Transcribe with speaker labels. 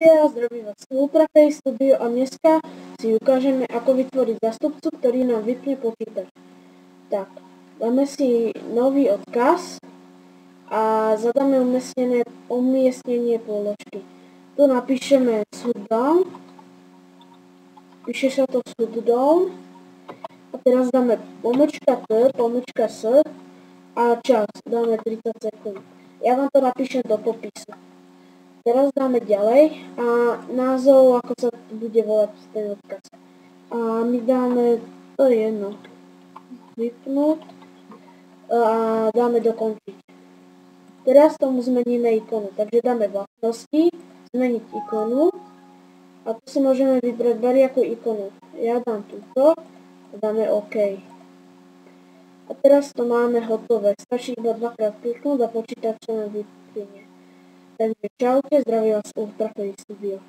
Speaker 1: studia, zdraví vás Ultraface Studio a dneska si ukážeme, ako vytvoriť zástupcu, ktorý nám vypne počítač. Tak, dáme si nový odkaz a zadáme umiestnenie položky. Tu napíšeme shutdown, píše sa to shutdown a teraz dáme pomočka s a čas, dáme 30 sekúnd. Ja vám to napíšem do popisu. Teraz dáme ďalej a názov, ako sa bude volať ten odkaz. A my dáme, to je jedno, vypnúť a dáme dokončiť. Teraz tomu zmeníme ikonu, takže dáme vlastnosti, zmeniť ikonu a tu si môžeme vybrať variaku ikonu. Ja dám túto a dáme OK. A teraz to máme hotové, stačí iba dvakrát kliknúť a počítač sa nám vypne. Takže čaute, zdraví vás Ultraface Studio.